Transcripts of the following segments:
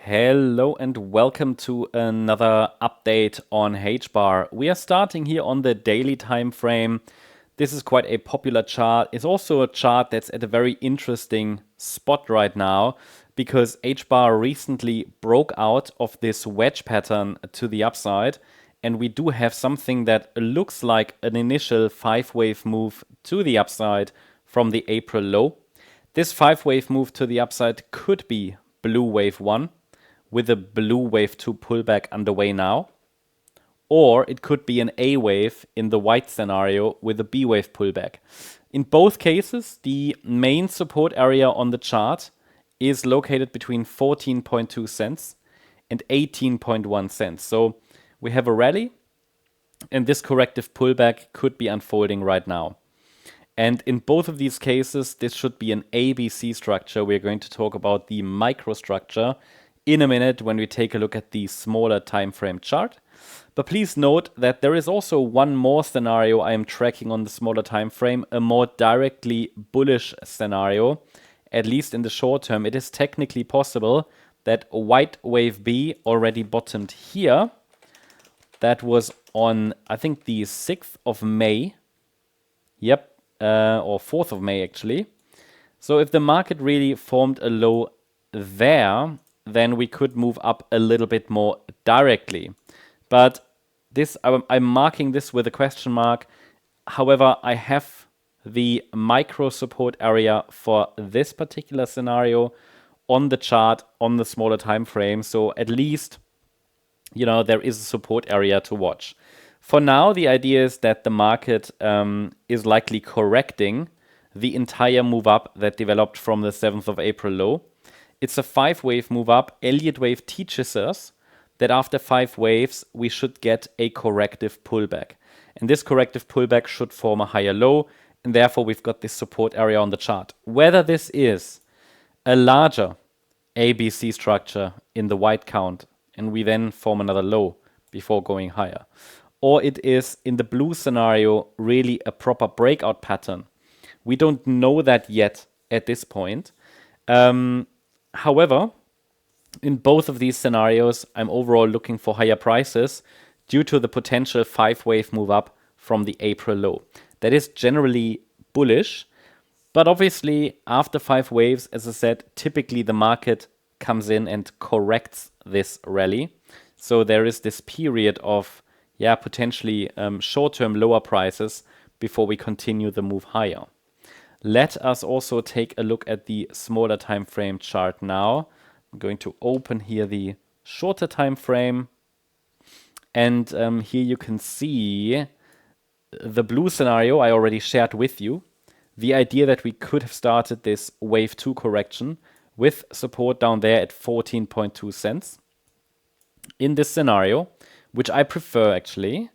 Hello and welcome to another update on HBAR. We are starting here on the daily time frame. This is quite a popular chart. It's also a chart that's at a very interesting spot right now because HBAR recently broke out of this wedge pattern to the upside, and we do have something that looks like an initial 5-wave move to the upside from the April low. This 5-wave move to the upside could be blue wave 1 with a blue wave 2 pullback underway now, or it could be an A wave in the white scenario with a B wave pullback. In both cases, the main support area on the chart is located between 14.2 cents and 18.1 cents. So we have a rally, and this corrective pullback could be unfolding right now. And in both of these cases, this should be an ABC structure. We're going to talk about the microstructure in a minute when we take a look at the smaller time frame chart. But please note that there is also one more scenario I am tracking on the smaller time frame, a more directly bullish scenario. At least in the short term, it is technically possible that white wave B already bottomed here. That was on, I think, the 6th of May. Yep, or 4th of May actually. So if the market really formed a low there, then we could move up a little bit more directly. But this, I'm marking this with a question mark. However, I have the micro support area for this particular scenario on the chart on the smaller time frame. So at least, you know, there is a support area to watch. For now, the idea is that the market is likely correcting the entire move up that developed from the 7th of April low. It's a 5-wave move up. Elliott wave teaches us that after 5 waves, we should get a corrective pullback. And this corrective pullback should form a higher low, and therefore we've got this support area on the chart. Whether this is a larger ABC structure in the white count, and we then form another low before going higher, or it is in the blue scenario really a proper breakout pattern, we don't know that yet at this point. However, in both of these scenarios, I'm overall looking for higher prices due to the potential 5-wave move up from the April low. That is generally bullish, but obviously after 5 waves, as I said, typically the market comes in and corrects this rally. So there is this period of, potentially short-term lower prices before we continue the move higher. Let us also take a look at the smaller time frame chart now. I'm going to open here the shorter time frame. And here you can see the blue scenario I already shared with you. The idea that we could have started this wave 2 correction with support down there at 14.2 cents. In this scenario, which I prefer actually,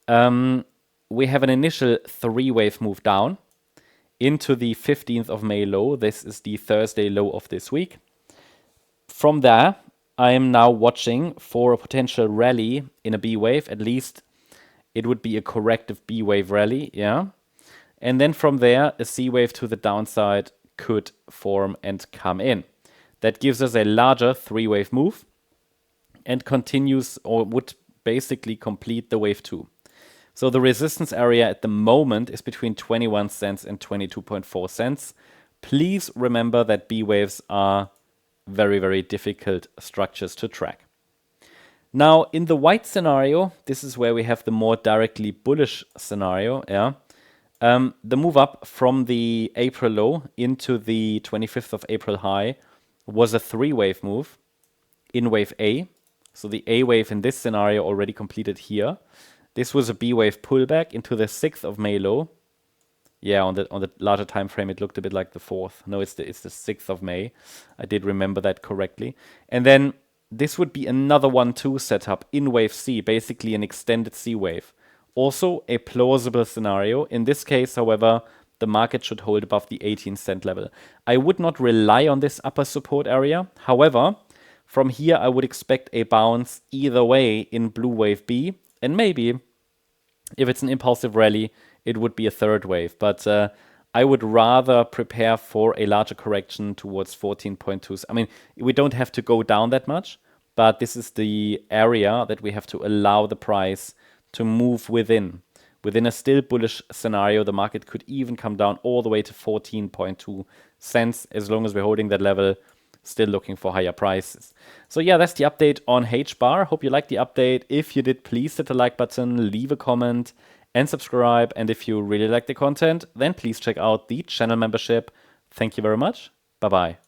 we have an initial 3-wave move down into the 15th of May low. This is the Thursday low of this week. From there, I am now watching for a potential rally in a B wave. At least it would be a corrective B wave rally, yeah. And then from there, a C wave to the downside could form and come in. That gives us a larger 3-wave move and continues, or would basically complete the wave 2. So the resistance area at the moment is between 21 cents and 22.4 cents. Please remember that B waves are very, very difficult structures to track. Now, in the white scenario, this is where we have the more directly bullish scenario. The move up from the April low into the 25th of April high was a 3-wave move in wave A. So the A wave in this scenario already completed here. This was a B wave pullback into the 6th of May low. Yeah, on the larger time frame, it looked a bit like the 4th. No, it's the 6th of May. I did remember that correctly. And then this would be another 1-2 setup in wave C, basically an extended C wave. Also a plausible scenario. In this case, however, the market should hold above the 18-cent level. I would not rely on this upper support area. However, from here, I would expect a bounce either way in blue wave B. And maybe, if it's an impulsive rally, it would be a 3rd wave. But I would rather prepare for a larger correction towards 14.2. I mean, we don't have to go down that much, but this is the area that we have to allow the price to move within. Within a still bullish scenario, the market could even come down all the way to 14.2 cents as long as we're holding that level, still looking for higher prices. So yeah, that's the update on HBAR. Hope you liked the update. If you did, please hit the like button, leave a comment, and subscribe. And if you really like the content, then please check out the channel membership. Thank you very much. Bye-bye.